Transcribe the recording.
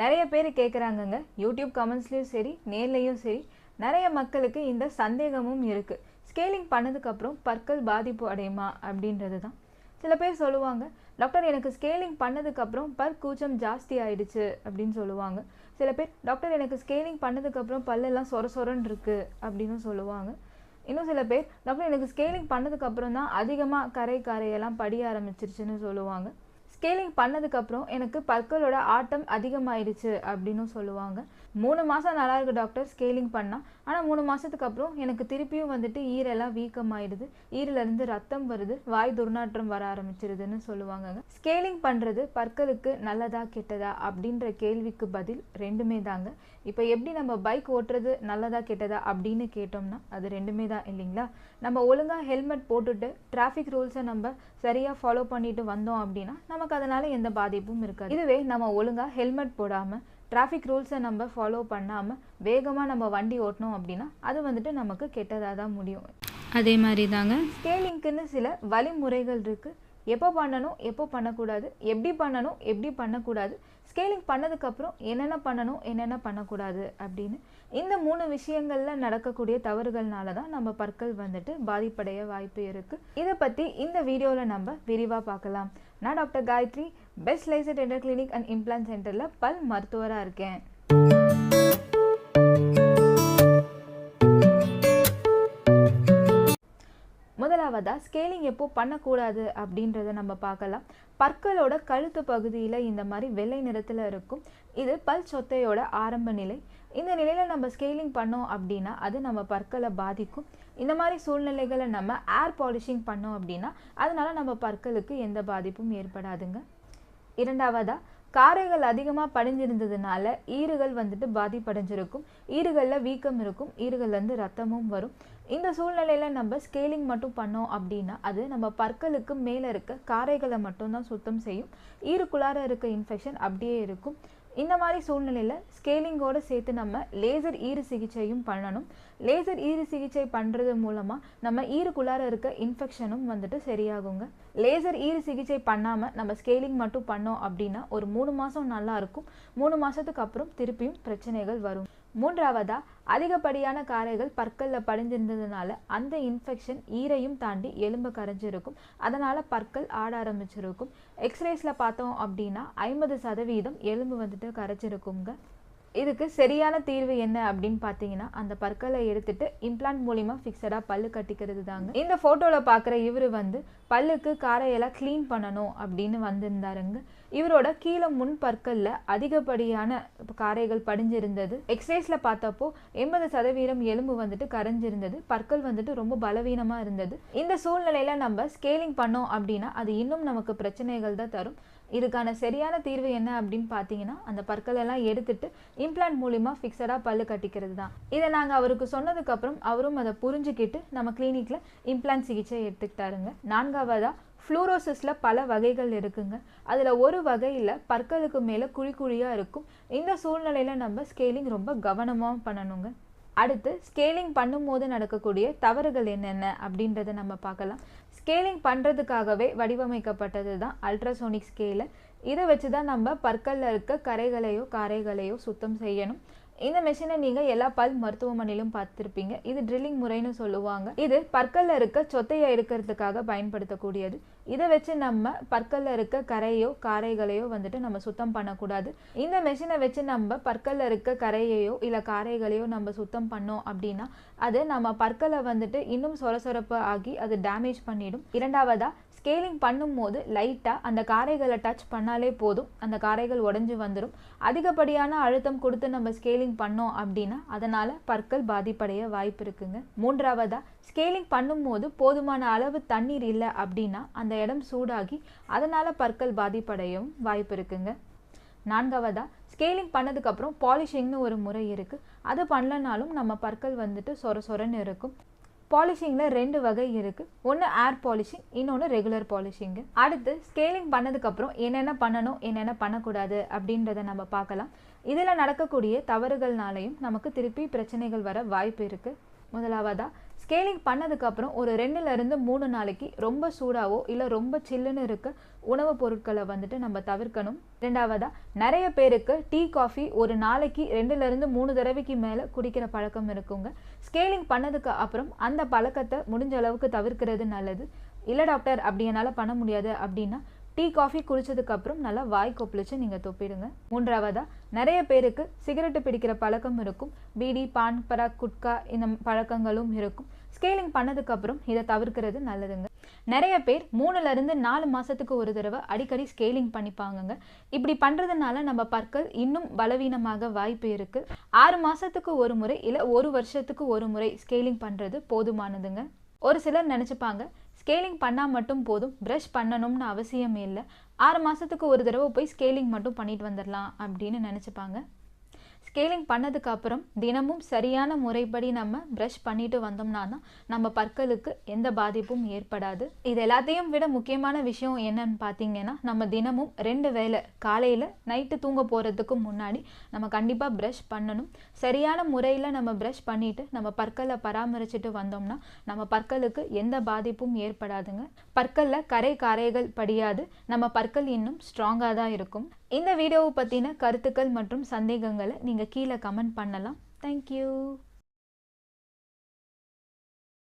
நிறைய பேர் கேட்குறாங்கங்க. யூடியூப் கமெண்ட்ஸ்லேயும் சரி, நேர்லேயும் சரி, நிறைய மக்களுக்கு இந்த சந்தேகமும் இருக்குது. ஸ்கேலிங் பண்ணதுக்கப்புறம் பற்கள் பாதிப்பு அடையுமா அப்படின்றது தான். சில பேர் சொல்லுவாங்க, டாக்டர் எனக்கு ஸ்கேலிங் பண்ணதுக்கப்புறம் கூச்சம் ஜாஸ்தி ஆயிடுச்சு அப்படின்னு சொல்லுவாங்க. சில பேர், டாக்டர் எனக்கு ஸ்கேலிங் பண்ணதுக்கப்புறம் பல்லெல்லாம் சொர சொரன்னு இருக்குது அப்படின்னு சொல்லுவாங்க. இன்னும் சில பேர், டாக்டர் எனக்கு ஸ்கேலிங் பண்ணதுக்கப்புறம் தான் அதிகமாக கரையெல்லாம் படிய ஆரம்பிச்சிருச்சுன்னு சொல்லுவாங்க. ஸ்கேலிங் பண்ணதுக்கப்புறம் எனக்கு பற்களோட ஆட்டம் அதிகமாயிடுச்சு அப்படின்னு சொல்லுவாங்க. 3 மாதம் நல்லா இருக்கு டாக்டர் ஸ்கேலிங் பண்ணால், ஆனால் 3 மாதத்துக்கு அப்புறம் எனக்கு திருப்பியும் வந்துட்டு ஈரெல்லாம் வீக்கமாயிடுது, ஈரிலேருந்து ரத்தம் வருது, வாய் துர்நாற்றம் வர ஆரம்பிச்சிருதுன்னு சொல்லுவாங்க. ஸ்கேலிங் பண்ணுறது பற்களுக்கு நல்லதா கெட்டதா அப்படின்ற கேள்விக்கு பதில் ரெண்டுமே தாங்க. இப்போ எப்படி நம்ம பைக் ஓட்டுறது நல்லதா கெட்டதா அப்படின்னு கேட்டோம்னா அது ரெண்டுமே தான் இல்லைங்களா? நம்ம ஒழுங்காக ஹெல்மெட் போட்டுட்டு டிராஃபிக் ரூல்ஸை நம்ம சரியாக ஃபாலோ பண்ணிட்டு வந்தோம் அப்படின்னா நமக்கு அதனால் எந்த பாதிப்பும் இருக்காது. இதுவே நம்ம ஒழுங்காக ஹெல்மெட் போடாமல் டிராஃபிக் ரூல்ஸை நம்ம ஃபாலோ பண்ணாமல் வேகமாக நம்ம வண்டி ஓட்டினோம் அப்படின்னா அது வந்துட்டு நமக்கு கெட்டதாக தான் முடியும். அதே மாதிரி தாங்க ஸ்கேலிங்க்குன்னு சில வழிமுறைகள் இருக்குது. எப்போ பண்ணணும், எப்போ பண்ணக்கூடாது, எப்படி பண்ணணும், எப்படி பண்ணக்கூடாது, ஸ்கேலிங் பண்ணதுக்கப்புறம் என்னென்ன பண்ணணும், என்னென்ன பண்ணக்கூடாது அப்படின்னு இந்த 3 விஷயங்களில் நடக்கக்கூடிய தவறுகள்னால தான் நம்ம பற்கள் வந்துட்டு பாதிப்படைய வாய்ப்பு இருக்குது. இதை பற்றி இந்த வீடியோவில் நம்ம விரிவாக பார்க்கலாம். நான் doctor Gayathri, best laser dental clinic and implant சென்டரில் பல் மருத்துவராக இருக்கேன். முதலாவதா ஸ்கேலிங் எப்போ பண்ணக்கூடாது அப்படின்றத நம்ம பார்க்கலாம். பற்களோட கழுத்து பகுதியில் இந்த மாதிரி வெள்ளை நிறத்தில் இருக்கும். இது பல் சொத்தையோட ஆரம்ப நிலை. இந்த நிலையில் நம்ம ஸ்கேலிங் பண்ணோம் அப்படின்னா அது நம்ம பற்களை பாதிக்கும். இந்த மாதிரி சூழ்நிலைகளை நம்ம ஏர் பாலிஷிங் பண்ணோம் அப்படின்னா அதனால நம்ம பற்களுக்கு எந்த பாதிப்பும் ஏற்படாதுங்க. இரண்டாவதா, காரைகள் அதிகமாக படிஞ்சிருந்ததுனால ஈறுகள் வந்துட்டு பாதிப்படைஞ்சிருக்கும். ஈறுகளில் வீக்கம் இருக்கும், ஈறுகள்லேருந்து ரத்தமும் வரும். இந்த சூழ்நிலையில் நம்ம ஸ்கேலிங் மட்டும் பண்ணோம் அப்படின்னா அது நம்ம பற்களுக்கு மேலே இருக்க காரைகளை மட்டும்தான் சுத்தம் செய்யும். ஈறுக்குள்ளார இருக்க இன்ஃபெக்ஷன் அப்படியே இருக்கும். இந்த மாதிரி சூழ்நிலையில் ஸ்கேலிங்கோடு சேர்த்து நம்ம லேசர் ஈறு சிகிச்சையும் பண்ணணும். லேசர் ஈறு சிகிச்சை பண்ணுறது மூலமாக நம்ம ஈறுக்குள்ளார இருக்க இன்ஃபெக்ஷனும் வந்துட்டு சரியாகுங்க. லேசர் ஈறு சிகிச்சை பண்ணாமல் நம்ம ஸ்கேலிங் மட்டும் பண்ணோம் அப்படின்னா ஒரு 3 மாதம் நல்லா இருக்கும். 3 மாதத்துக்கு அப்புறம் திருப்பியும் பிரச்சனைகள் வரும். மூன்றாவதா, அதிகப்படியான காரைகள் பற்களில் படிஞ்சிருந்ததுனால அந்த இன்ஃபெக்ஷன் ஈரையும் தாண்டி எலும்பு கரைஞ்சிருக்கும். அதனால் பற்கள் ஆட ஆரம்பிச்சிருக்கும். எக்ஸ்ரேஸில் பார்த்தோம் அப்படின்னா 50% எலும்பு வந்துட்டு கரைச்சிருக்குங்க. இதுக்கு சரியான தீர்வு என்ன அப்படின்னு பார்த்தீங்கன்னா அந்த பற்களை எடுத்துட்டு இம்ப்ளான்ட் மூலிமா ஃபிக்ஸடாக பல்லு கட்டிக்கிறது தாங்க. இந்த ஃபோட்டோவில் பார்க்குற இவர் வந்து பல்லுக்கு காரையெல்லாம் க்ளீன் பண்ணணும் அப்படின்னு வந்திருந்தாருங்க. இவரோட கீழே முன் பற்களில் அதிகப்படியான காரைகள் படிஞ்சிருந்தது. எக்ஸ்ரேஸில் பார்த்தப்போ 80% எலும்பு வந்துட்டு கரைஞ்சிருந்தது. பற்கள் வந்துட்டு ரொம்ப பலவீனமாக இருந்தது. இந்த சூழ்நிலையில் நம்ம ஸ்கேலிங் பண்ணோம் அப்படின்னா அது இன்னும் நமக்கு பிரச்சனைகள் தான் தரும். இதுக்கான சரியான தீர்வு என்ன அப்படின்னு பார்த்தீங்கன்னா அந்த பற்களெல்லாம் எடுத்துட்டு இம்ப்ளான்ட் மூலிமா ஃபிக்ஸடாக பல்லு கட்டிக்கிறது தான். இதை நாங்கள் அவருக்கு சொன்னதுக்கப்புறம் அவரும் அதை புரிஞ்சுக்கிட்டு நம்ம கிளினிக்கில் இம்ப்ளான்ட் சிகிச்சை எடுத்துக்கிட்டாருங்க. நான்காவதா, ஃப்ளூரோசிஸில் பல வகைகள் இருக்குங்க. அதில் ஒரு வகையில் பற்களுக்கு மேலே குழியாக இருக்கும். இந்த சூழ்நிலையில் நம்ம ஸ்கேலிங் ரொம்ப கவனமாக பண்ணணுங்க. அடுத்து, ஸ்கேலிங் பண்ணும்போது நடக்கக்கூடிய தவறுகள் என்னென்ன அப்படின்றத நம்ம பார்க்கலாம். ஸ்கேலிங் பண்ணுறதுக்காகவே வடிவமைக்கப்பட்டது தான் அல்ட்ராசோனிக் ஸ்கேலர். இதை வச்சு தான் நம்ம பற்களில் இருக்க காரைகளையோ சுத்தம் செய்யணும். இந்த மெஷினை நீங்கள் எல்லா பல் மருத்துவமனையிலும் பார்த்துருப்பீங்க. இது ட்ரில்லிங் முறைன்னு சொல்லுவாங்க. இது பற்களில் இருக்க சொத்தையை எடுக்கிறதுக்காக பயன்படுத்தக்கூடியது. இதை வச்சு நம்ம பற்களில் இருக்க காரைகளையோ வந்துட்டு நம்ம சுத்தம் பண்ணக்கூடாது. இந்த மெஷினை வச்சு நம்ம பற்களில் இருக்க கரையையோ இல்லை காரைகளையோ நம்ம சுத்தம் பண்ணோம் அப்படின்னா அது நம்ம பற்களை வந்துட்டு இன்னும் சொரசொரப்பு ஆகி அது டேமேஜ் பண்ணிடும். இரண்டாவதா, ஸ்கேலிங் பண்ணும்போது லைட்டாக அந்த காரைகளை டச் பண்ணாலே போதும், அந்த காரைகள் உடஞ்சி வந்துடும். அதிகப்படியான அழுத்தம் கொடுத்து நம்ம ஸ்கேலிங் பண்ணோம் அப்படின்னா அதனால் பற்கள் பாதிப்படைய வாய்ப்பு இருக்குங்க. மூன்றாவதா, ஸ்கேலிங் பண்ணும்போது போதுமான அளவு தண்ணீர் இல்லை அப்படின்னா அந்த இடம் சூடாகி அதனால் பற்கள் பாதிப்படையவும் வாய்ப்பு இருக்குங்க. நான்காவதா, ஸ்கேலிங் பண்ணதுக்கப்புறம் பாலிஷிங்னு ஒரு முறை இருக்குது. அது பண்ணலனாலும் நம்ம பற்கள் வந்துட்டு சொரன்னு இருக்கும். பாலிஷிங்கில் 2 வகை இருக்குது. ஒன்று ஏர் பாலிஷிங், இன்னொன்று ரெகுலர் பாலிஷிங்கு. அடுத்து, ஸ்கேலிங் பண்ணதுக்கப்புறம் என்னென்ன பண்ணணும், என்னென்ன பண்ணக்கூடாது அப்படின்றத நம்ம பார்க்கலாம். இதில் நடக்கக்கூடிய தவறுகள்னாலையும் நமக்கு திருப்பி பிரச்சனைகள் வர வாய்ப்பு இருக்குது. முதலாவதா, ஸ்கேலிங் பண்ணதுக்கப்புறம் ஒரு 2லேருந்து 3 நாளைக்கு ரொம்ப சூடாவோ இல்லை ரொம்ப சில்லுன்னு இருக்க உணவுப் பொருட்களை வந்துட்டு நம்ம தவிர்க்கணும். 2வதா நிறைய பேருக்கு டீ காஃபி ஒரு நாளைக்கு 2லேருந்து 3 தடவைக்கு மேலே குடிக்கிற பழக்கம் இருக்குங்க. ஸ்கேலிங் பண்ணதுக்கு அப்புறம் அந்த பழக்கத்தை முடிஞ்ச அளவுக்கு தவிர்க்கிறது நல்லது. இல்லை டாக்டர் அப்படி என்னால் பண்ண முடியாது அப்படின்னா டீ காஃபி குடிச்சதுக்கப்புறம் நல்லா வாய் கொப்பளிச்சு நீங்கள் துப்பிடுங்க. 3வதா நிறைய பேருக்கு சிகரெட்டு பிடிக்கிற பழக்கம் இருக்கும். பீடி, பான், பராக், குட்கா இந்த பழக்கங்களும் இருக்கும். ஸ்கேலிங் பண்ணதுக்கப்புறம் இதை தவிர்க்கிறது நல்லதுங்க. நிறைய பேர் 3லேருந்து 4 மாதத்துக்கு ஒரு தடவை அடிக்கடி ஸ்கேலிங் பண்ணிப்பாங்கங்க. இப்படி பண்ணுறதுனால நம்ம பற்கள் இன்னும் பலவீனமாக வாய்ப்பு இருக்குது. 6 மாதத்துக்கு ஒரு முறை இல்லை 1 வருஷத்துக்கு ஒரு முறை ஸ்கேலிங் பண்ணுறது போதுமானதுங்க. ஒரு சிலர் நினச்சிப்பாங்க ஸ்கேலிங் பண்ணால் மட்டும் போதும், ப்ரஷ் பண்ணணும்னு அவசியமே இல்லை, 6 மாதத்துக்கு ஒரு தடவை போய் ஸ்கேலிங் மட்டும் பண்ணிட்டு வந்துடலாம் அப்படின்னு நினச்சிப்பாங்க. ஸ்கேலிங் பண்ணதுக்கு அப்புறம் தினமும் சரியான முறைப்படி நம்ம ப்ரஷ் பண்ணிட்டு வந்தோம்னா தான் நம்ம பற்களுக்கு எந்த பாதிப்பும் ஏற்படாது. இது எல்லாத்தையும் விட முக்கியமான விஷயம் என்னன்னு பார்த்தீங்கன்னா, நம்ம தினமும் 2 வேளை காலையில் நைட்டு தூங்க போகிறதுக்கு முன்னாடி நம்ம கண்டிப்பாக ப்ரஷ் பண்ணணும். சரியான முறையில் நம்ம ப்ரஷ் பண்ணிவிட்டு நம்ம பற்களை பராமரிச்சுட்டு வந்தோம்னா நம்ம பற்களுக்கு எந்த பாதிப்பும் ஏற்படாதுங்க. பற்களில் கரைகள் படியாது, நம்ம பற்கள் இன்னும் ஸ்ட்ராங்காக தான் இருக்கும். இந்த வீடியோவை பற்றின கருத்துக்கள் மற்றும் சந்தேகங்களை நீங்கள் கீழே கமெண்ட் பண்ணலாம். தேங்க்யூ.